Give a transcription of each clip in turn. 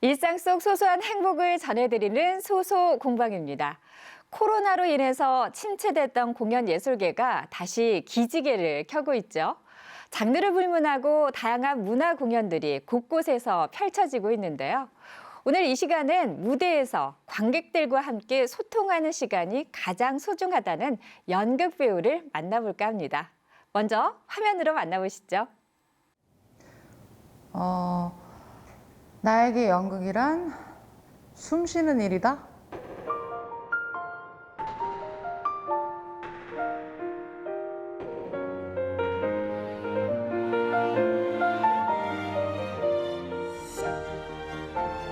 일상 속 소소한 행복을 전해드리는 소소 공방입니다. 코로나로 인해서 침체됐던 공연 예술계가 다시 기지개를 켜고 있죠. 장르를 불문하고 다양한 문화 공연들이 곳곳에서 펼쳐지고 있는데요. 오늘 이 시간은 무대에서 관객들과 함께 소통하는 시간이 가장 소중하다는 연극 배우를 만나볼까 합니다. 먼저 화면으로 만나보시죠. 나에게 연극이란 숨 쉬는 일이다.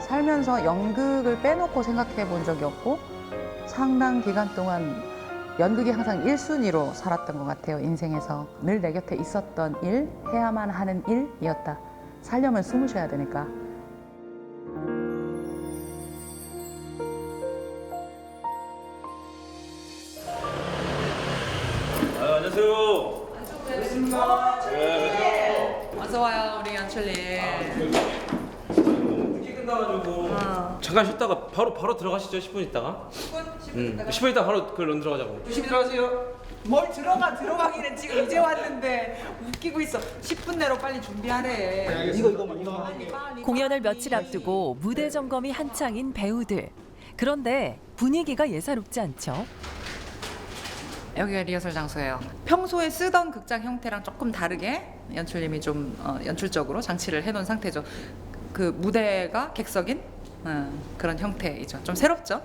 살면서 연극을 빼놓고 생각해 본 적이 없고 상당 기간 동안 연극이 항상 1순위로 살았던 것 같아요. 인생에서 늘 내 곁에 있었던 일, 해야만 하는 일이었다. 살려면 숨을 쉬어야 되니까. 안녕하세요. 어서 와요, 우리 연출님. 너무 늦게 끝나가지고 잠깐 쉬다가 바로 들어가시죠. 10분 있다가. 10분 있다가 바로 그런 들어가자고. 조심히 들어가세요. 뭘 들어가기는 지금 이제 왔는데 웃기고 있어. 10분 내로 빨리 준비하래. 이거. 공연을 며칠 앞두고 무대 점검이 한창인 배우들. 그런데 분위기가 예사롭지 않죠. 여기가 리허설 장소예요. 평소에 쓰던 극장 형태랑 조금 다르게 연출님이 좀 연출적으로 장치를 해놓은 상태죠. 그 무대가 객석인 그런 형태이죠. 좀 새롭죠?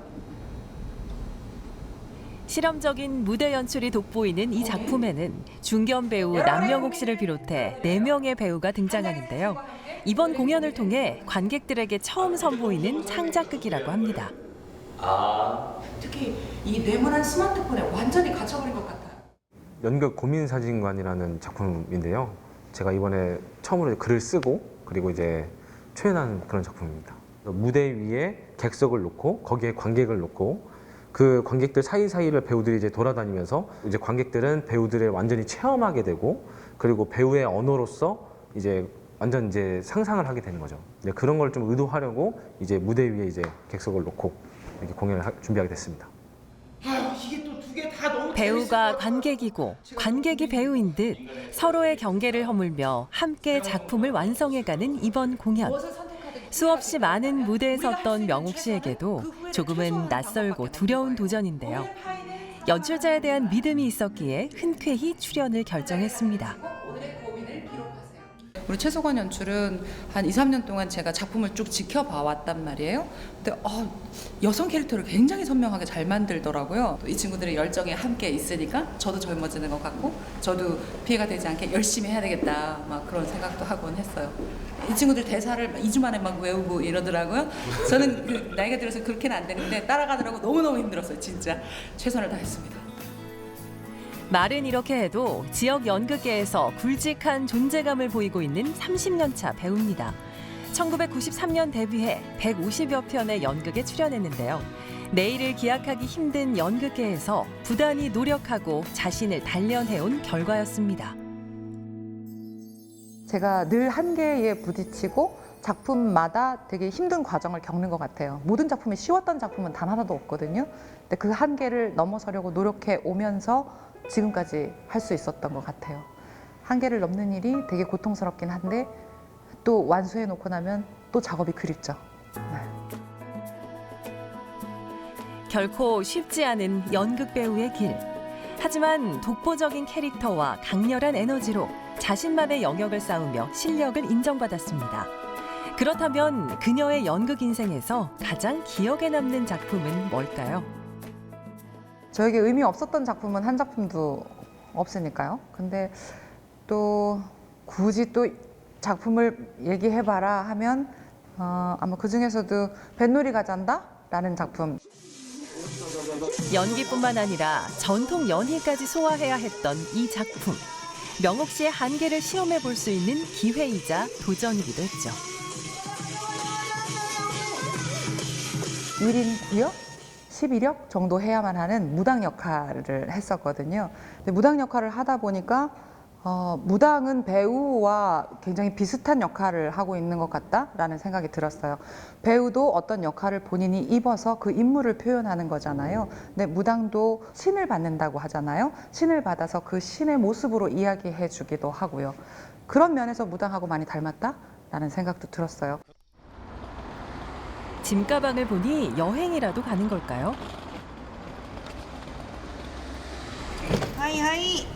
실험적인 무대 연출이 돋보이는 이 작품에는 중견 배우 남명옥 씨를 비롯해 4명의 배우가 등장하는데요. 이번 공연을 통해 관객들에게 처음 선보이는 창작극이라고 합니다. 특히 이 네모난 스마트폰에 완전히 갇혀버린 것 같아요. 연극 고민사진관이라는 작품인데요. 제가 이번에 처음으로 글을 쓰고 그리고 이제 초연한 그런 작품입니다. 무대 위에 객석을 놓고 거기에 관객을 놓고 그 관객들 사이사이를 배우들이 이제 돌아다니면서 이제 관객들은 배우들을 완전히 체험하게 되고 그리고 배우의 언어로서 이제 완전 이제 상상을 하게 되는 거죠. 그런 걸 좀 의도하려고 이제 무대 위에 이제 객석을 놓고 이렇게 공연을 준비하게 됐습니다. 배우가 관객이고 관객이 배우인 듯 서로의 경계를 허물며 함께 작품을 완성해가는 이번 공연. 수없이 많은 무대에 섰던 명옥 씨에게도 조금은 낯설고 두려운 도전인데요. 연출자에 대한 믿음이 있었기에 흔쾌히 출연을 결정했습니다. 우리 최소관 연출은 한 2, 3년 동안 제가 작품을 쭉 지켜봐 왔단 말이에요. 근데 여성 캐릭터를 굉장히 선명하게 잘 만들더라고요. 이 친구들의 열정이 함께 있으니까 저도 젊어지는 것 같고 저도 피해가 되지 않게 열심히 해야 되겠다 막 그런 생각도 하곤 했어요. 이 친구들 대사를 2주 만에 막 외우고 이러더라고요. 저는 나이가 들어서 그렇게는 안 되는데 따라가느라고 너무너무 힘들었어요. 진짜 최선을 다했습니다. 말은 이렇게 해도 지역 연극계에서 굵직한 존재감을 보이고 있는 30년 차 배우입니다. 1993년 데뷔해 150여 편의 연극에 출연했는데요. 내일을 기약하기 힘든 연극계에서 부단히 노력하고 자신을 단련해온 결과였습니다. 제가 늘 한계에 부딪히고 작품마다 되게 힘든 과정을 겪는 것 같아요. 모든 작품이 쉬웠던 작품은 단 하나도 없거든요. 근데 그 한계를 넘어서려고 노력해 오면서 지금까지 할 수 있었던 것 같아요. 한계를 넘는 일이 되게 고통스럽긴 한데 또 완수해 놓고 나면 또 작업이 그립죠. 결코 쉽지 않은 연극 배우의 길. 하지만 독보적인 캐릭터와 강렬한 에너지로 자신만의 영역을 쌓으며 실력을 인정받았습니다. 그렇다면 그녀의 연극 인생에서 가장 기억에 남는 작품은 뭘까요? 저에게 의미 없었던 작품은 한 작품도 없으니까요. 근데 또 굳이 또 작품을 얘기해봐라 하면 아마 그 중에서도 뱃놀이가 잔다? 라는 작품. 연기뿐만 아니라 전통 연희까지 소화해야 했던 이 작품. 명옥 씨의 한계를 시험해 볼 수 있는 기회이자 도전이기도 했죠. 1인 9역? 11역 정도 해야만 하는 무당 역할을 했었거든요. 근데 무당 역할을 하다 보니까 무당은 배우와 굉장히 비슷한 역할을 하고 있는 것 같다라는 생각이 들었어요. 배우도 어떤 역할을 본인이 입어서 그 인물을 표현하는 거잖아요. 근데 무당도 신을 받는다고 하잖아요. 신을 받아서 그 신의 모습으로 이야기해 주기도 하고요. 그런 면에서 무당하고 많이 닮았다라는 생각도 들었어요. 짐가방을 보니 여행이라도 가는 걸까요? 하이 하이.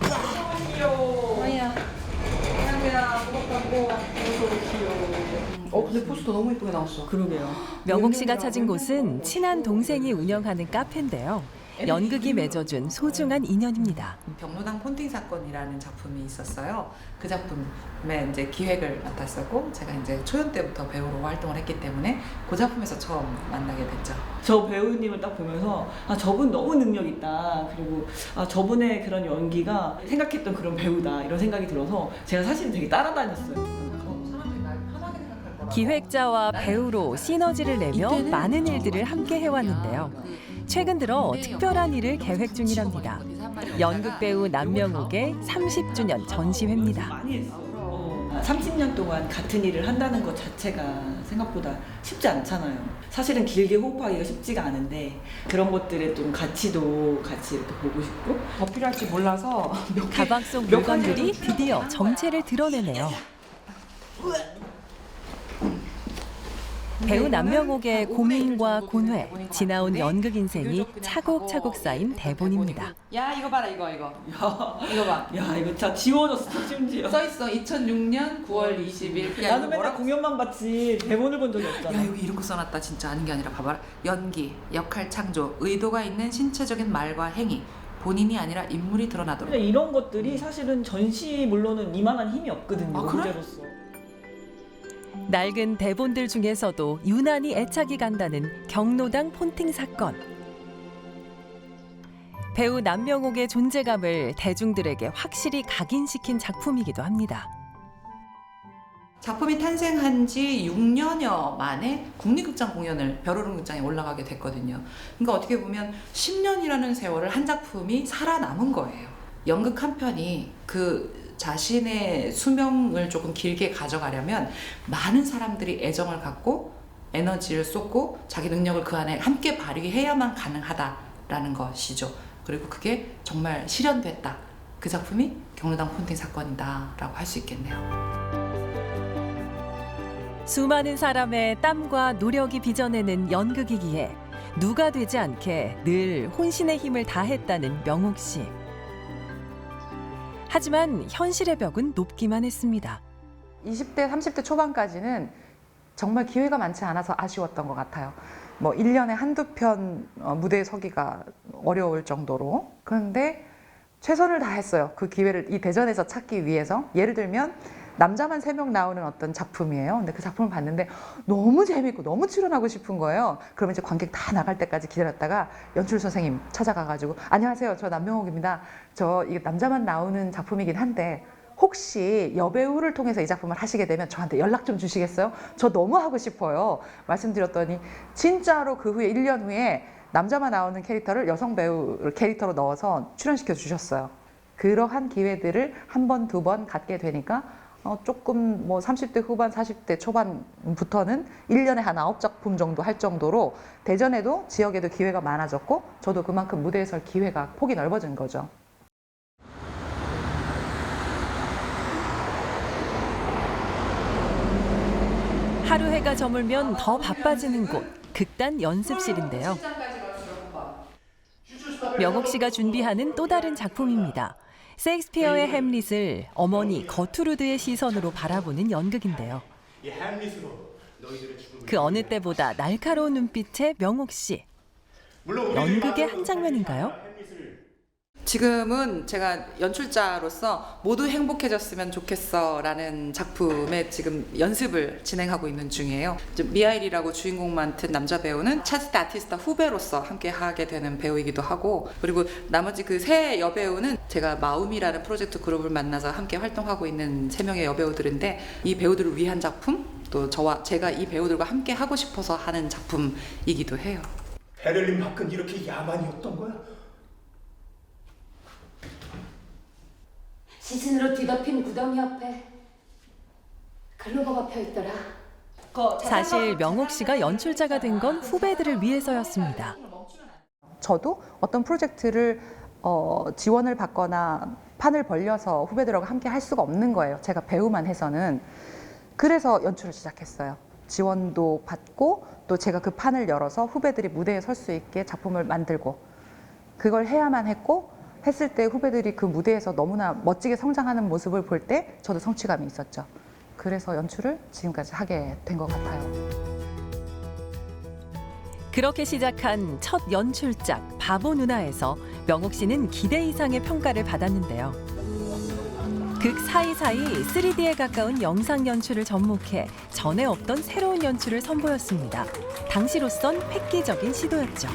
하이야. 근데 포스터 너무 예쁘게 나왔어. 그러게요. 명옥 씨가 찾은 곳은 친한 동생이 운영하는 카페인데요. 연극이 맺어준 소중한 인연입니다. 경로당 폰팅 사건이라는 작품이 있었어요. 그 작품에 이제 기획을 맡았었고 제가 이제 초연 때부터 배우로 활동을 했기 때문에 그 작품에서 처음 만나게 됐죠. 저 배우님을 딱 보면서 아 저분 너무 능력 있다. 그리고 아 저분의 그런 연기가 생각했던 그런 배우다 이런 생각이 들어서 제가 사실은 되게 따라다녔어요. 기획자와 배우로 시너지를 내며 많은 일들을 함께 해왔는데요. 최근 들어 특별한 일을 계획 중이랍니다. 연극 배우 남명옥의 30주년 전시회입니다. 많이 했어. 30년 동안 같은 일을 한다는 것 자체가 생각보다 쉽지 않잖아요. 사실은 길게 호흡하기가 쉽지가 않은데 그런 것들의 좀 가치도 같이 이렇게 보고 싶고 더 필요할지 몰라서 가방 속 물건들이 드디어 정체를 드러내네요. 배우 남명옥의 고민과 고뇌, 지나온 연극 인생이 차곡차곡 쌓인 대본입니다. 야 이거 봐라 이거 이거 봐. 야 이거 다 지워졌어 심지어. 써있어 2006년 9월 20일. 나는 맨날 공연만 봤지 대본을 본 적이 없잖아. 야 여기 이런 거 써놨다. 진짜 아는 게 아니라 봐봐라. 연기, 역할 창조, 의도가 있는 신체적인 말과 행위, 본인이 아니라 인물이 드러나도록. 근데 이런 것들이 사실은 전시물로는 이만한 힘이 없거든요. 아, 그래? 문제로서. 낡은 대본들 중에서도 유난히 애착이 간다는 경로당 폰팅 사건. 배우 남명옥의 존재감을 대중들에게 확실히 각인시킨 작품이기도 합니다. 작품이 탄생한 지 6년여 만에 국립극장 공연을 벼루릉극장에 올라가게 됐거든요. 그러니까 어떻게 보면 10년이라는 세월을 한 작품이 살아남은 거예요. 연극 한 편이 그 자신의 수명을 조금 길게 가져가려면 많은 사람들이 애정을 갖고 에너지를 쏟고 자기 능력을 그 안에 함께 발휘해야만 가능하다라는 것이죠. 그리고 그게 정말 실현됐다. 그 작품이 경로당 폰팅 사건이다라고 할 수 있겠네요. 수많은 사람의 땀과 노력이 빚어내는 연극이기에 누가 되지 않게 늘 혼신의 힘을 다했다는 명옥 씨. 하지만 현실의 벽은 높기만 했습니다. 20대, 30대 초반까지는 정말 기회가 많지 않아서 아쉬웠던 것 같아요. 뭐 1년에 한두 편 무대에 서기가 어려울 정도로. 그런데 최선을 다했어요. 그 기회를 이 대전에서 찾기 위해서. 예를 들면 남자만 3명 나오는 어떤 작품이에요. 근데 그 작품을 봤는데 너무 재밌고 너무 출연하고 싶은 거예요. 그러면 이제 관객 다 나갈 때까지 기다렸다가 연출 선생님 찾아가가지고 안녕하세요. 저 남명옥입니다. 저 이게 남자만 나오는 작품이긴 한데 혹시 여배우를 통해서 이 작품을 하시게 되면 저한테 연락 좀 주시겠어요? 저 너무 하고 싶어요. 말씀드렸더니 진짜로 그 후에 1년 후에 남자만 나오는 캐릭터를 여성 배우 캐릭터로 넣어서 출연시켜 주셨어요. 그러한 기회들을 한 번, 두 번 갖게 되니까 조금 뭐 30대 후반, 40대 초반부터는 1년에 한 9작품 정도 할 정도로 대전에도 지역에도 기회가 많아졌고 저도 그만큼 무대에 설 기회가 폭이 넓어진 거죠. 하루 해가 저물면 더 바빠지는 곳, 극단 연습실인데요. 명옥 씨가 준비하는 또 다른 작품입니다. 셰익스피어의 햄릿을 어머니 거투르드의 시선으로 바라보는 연극인데요. 그 어느 때보다 날카로운 눈빛의 명옥 씨. 연극의 한 장면인가요? 지금은 제가 연출자로서 모두 행복해졌으면 좋겠어라는 작품에 지금 연습을 진행하고 있는 중이에요. 미하일이라고 주인공 맡은 남자 배우는 차스트 아티스타 후배로서 함께 하게 되는 배우이기도 하고 그리고 나머지 그 세 여배우는 제가 마움이라는 프로젝트 그룹을 만나서 함께 활동하고 있는 3명의 여배우들인데 이 배우들을 위한 작품 또 제가 이 배우들과 함께 하고 싶어서 하는 작품이기도 해요. 베를린 밖은 이렇게 야만이었던 거야? 지진으로 뒤덮인 구덩이 옆에 글로버가 펴있더라. 사실 명옥 씨가 연출자가 된 건 후배들을 위해서였습니다. 저도 어떤 프로젝트를 지원을 받거나 판을 벌려서 후배들하고 함께 할 수가 없는 거예요. 제가 배우만 해서는. 그래서 연출을 시작했어요. 지원도 받고 또 제가 그 판을 열어서 후배들이 무대에 설 수 있게 작품을 만들고 그걸 해야만 했고 했을 때 후배들이 그 무대에서 너무나 멋지게 성장하는 모습을 볼 때 저도 성취감이 있었죠. 그래서 연출을 지금까지 하게 된 것 같아요. 그렇게 시작한 첫 연출작 바보 누나에서 명옥 씨는 기대 이상의 평가를 받았는데요. 극 사이사이 3D에 가까운 영상 연출을 접목해 전에 없던 새로운 연출을 선보였습니다. 당시로선 획기적인 시도였죠.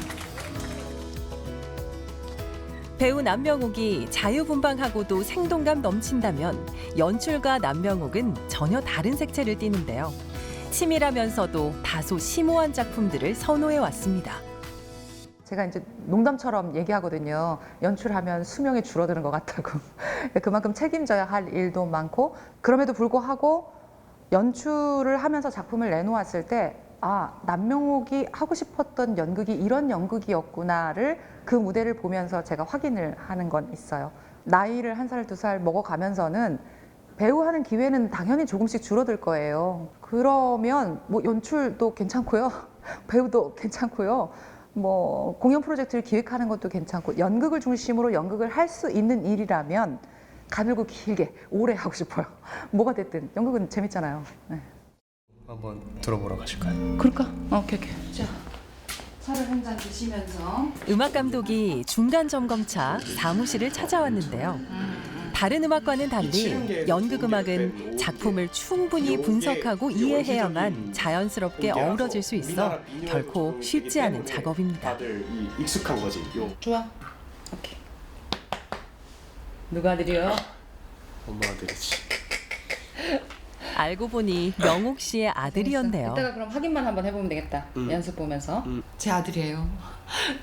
배우 남명옥이 자유분방하고도 생동감 넘친다면 연출가 남명옥은 전혀 다른 색채를 띠는데요. 치밀하면서도 다소 심오한 작품들을 선호해 왔습니다. 제가 이제 농담처럼 얘기하거든요. 연출하면 수명이 줄어드는 것 같다고. 그만큼 책임져야 할 일도 많고 그럼에도 불구하고 연출을 하면서 작품을 내놓았을 때 남명옥이 하고 싶었던 연극이 이런 연극이었구나를 그 무대를 보면서 제가 확인을 하는 건 있어요. 나이를 1살, 2살 먹어가면서는 배우하는 기회는 당연히 조금씩 줄어들 거예요. 그러면 뭐 연출도 괜찮고요. 배우도 괜찮고요. 뭐 공연 프로젝트를 기획하는 것도 괜찮고 연극을 중심으로 연극을 할 수 있는 일이라면 가늘고 길게 오래 하고 싶어요. 뭐가 됐든 연극은 재밌잖아요. 네. 한번 들어보러 가실까요? 그럴까? 오케이. 자, 차를 한 잔 드시면서. 음악 감독이 중간 점검차 사무실을 찾아왔는데요. 다른 음악과는 달리 연극 음악은 작품을 충분히 분석하고 이해해야만 자연스럽게 어우러질 수 있어 결코 쉽지 않은 작업입니다. 다들 익숙한 거지. 좋아. 오케이. 누가 아들이요? 엄마 아들이지. 알고 보니 명옥 씨의 아들이었네요. 이따가 그럼 확인만 한번 해보면 되겠다. 연습 보면서. 제 아들이에요.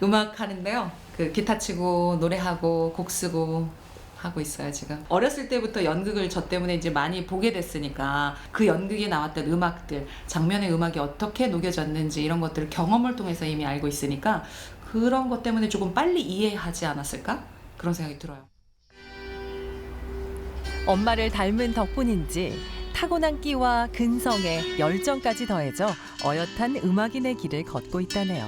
음악 하는데요. 그 기타 치고 노래하고 곡 쓰고 하고 있어요 지금. 어렸을 때부터 연극을 저 때문에 이제 많이 보게 됐으니까 그 연극에 나왔던 음악들, 장면의 음악이 어떻게 녹여졌는지 이런 것들을 경험을 통해서 이미 알고 있으니까 그런 것 때문에 조금 빨리 이해하지 않았을까? 그런 생각이 들어요. 엄마를 닮은 덕분인지 타고난 끼와 근성에 열정까지 더해져 어엿한 음악인의 길을 걷고 있다네요.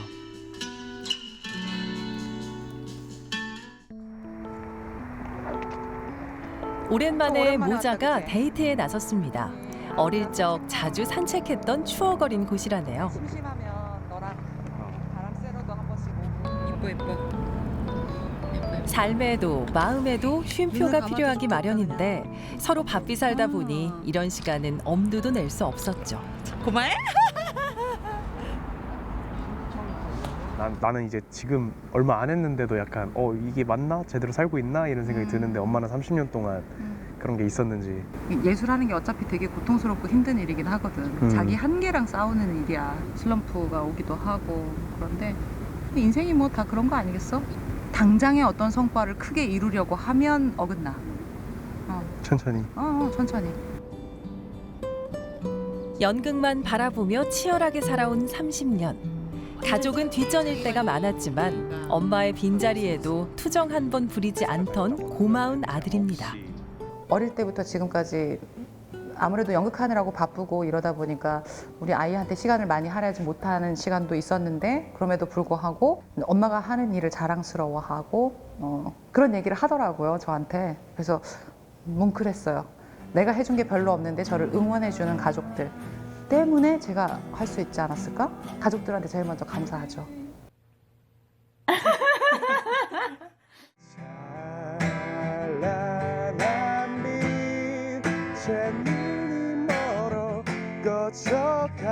오랜만에 모자가 왔다, 그치? 데이트에 나섰습니다. 어릴 적 자주 산책했던 추억 어린 곳이라네요. 심심하면 너랑 바람 쐬러도 한 번씩 오고. 이뻐. 삶에도 마음에도 쉼표가 필요하기 마련인데 서로 바삐 살다 보니 이런 시간은 엄두도 낼 수 없었죠. 고마해? 나는 이제 지금 얼마 안 했는데도 약간 이게 맞나? 제대로 살고 있나? 이런 생각이 드는데 엄마는 30년 동안 그런 게 있었는지. 예술하는 게 어차피 되게 고통스럽고 힘든 일이긴 하거든. 자기 한계랑 싸우는 일이야. 슬럼프가 오기도 하고. 그런데 인생이 뭐 다 그런 거 아니겠어? 당장의 어떤 성과를 크게 이루려고 하면 어긋나. 천천히. 천천히. 연극만 바라보며 치열하게 살아온 30년. 가족은 뒷전일 때가 많았지만 엄마의 빈자리에도 투정 한 번 부리지 않던 고마운 아들입니다. 어릴 때부터 지금까지 아무래도 연극하느라고 바쁘고 이러다 보니까 우리 아이한테 시간을 많이 할애하지 못하는 시간도 있었는데 그럼에도 불구하고 엄마가 하는 일을 자랑스러워하고 그런 얘기를 하더라고요, 저한테. 그래서 뭉클했어요. 내가 해준 게 별로 없는데 저를 응원해주는 가족들 때문에 제가 할 수 있지 않았을까? 가족들한테 제일 먼저 감사하죠. 찬란한 빛, 제 눈이 멀어 꺼져가는데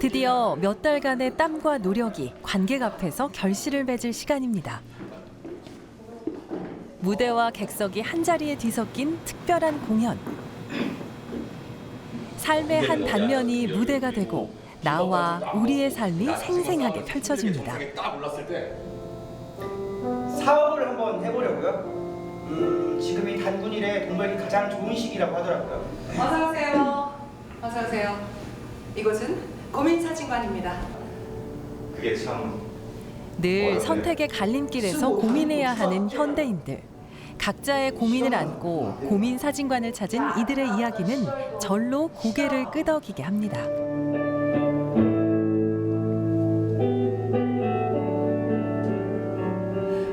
드디어 몇 달간의 땀과 노력이 관객 앞에서 결실을 맺을 시간입니다. 무대와 객석이 한자리에 뒤섞인 특별한 공연. 삶의 한 단면이 무대가 되고 나와 우리의 삶이 생생하게 펼쳐집니다. 딱 올랐을 때 사업을 한번 해보려고요. 지금이 단군일에 돈 벌기 가장 좋은 시기라고 하더라고요. 어서 오세요. 어서 오세요. 이곳은 고민사진관입니다. 그게 참 늘 선택의 갈림길에서 고민해야 하는 현대인들. 각자의 고민을 안고 고민 사진관을 찾은 이들의 이야기는 절로 고개를 끄덕이게 합니다.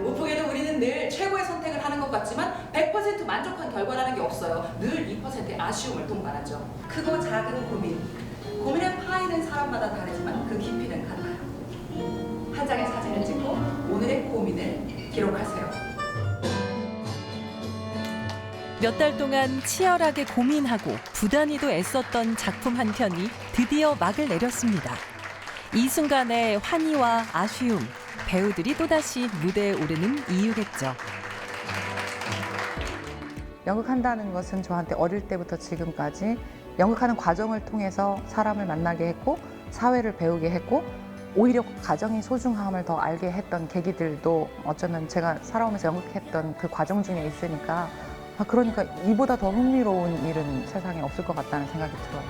우풍에는 우리는 늘 최고의 선택을 하는 것 같지만 100% 만족한 결과라는 게 없어요. 늘 2%의 아쉬움을 동반하죠. 크고 작은 고민. 고민의 파이는 사람마다 다르지만 그 깊이는 같아요. 한 장의 사진을 찍고 오늘의 고민을 기록하세요. 몇 달 동안 치열하게 고민하고 부단히도 애썼던 작품 한 편이 드디어 막을 내렸습니다. 이 순간의 환희와 아쉬움, 배우들이 또다시 무대에 오르는 이유겠죠. 연극한다는 것은 저한테 어릴 때부터 지금까지 연극하는 과정을 통해서 사람을 만나게 했고 사회를 배우게 했고 오히려 가정의 소중함을 더 알게 했던 계기들도 어쩌면 제가 살아오면서 연극했던 그 과정 중에 있으니까 그러니까 이보다 더 흥미로운 일은 세상에 없을 것 같다는 생각이 들어요.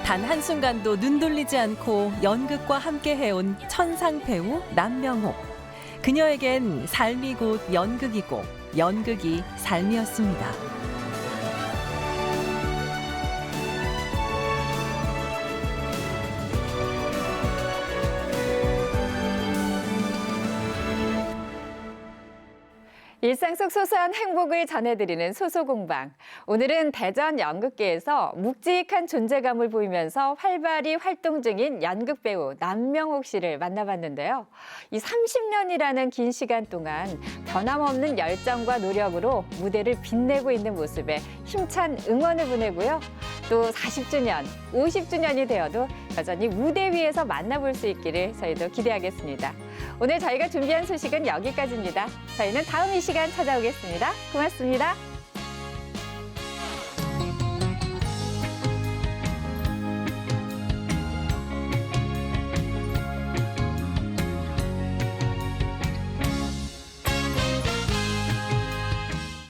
단 한순간도 눈 돌리지 않고 연극과 함께 해온 천상 배우 남명옥. 그녀에겐 삶이 곧 연극이고 연극이 삶이었습니다. 일상 속 소소한 행복을 전해드리는 소소공방. 오늘은 대전 연극계에서 묵직한 존재감을 보이면서 활발히 활동 중인 연극배우 남명옥 씨를 만나봤는데요. 이 30년이라는 긴 시간 동안 변함없는 열정과 노력으로 무대를 빛내고 있는 모습에 힘찬 응원을 보내고요. 또 40주년, 50주년이 되어도 여전히 무대 위에서 만나볼 수 있기를 저희도 기대하겠습니다. 오늘 저희가 준비한 소식은 여기까지입니다. 저희는 다음 이 시간 찾아오겠습니다. 고맙습니다.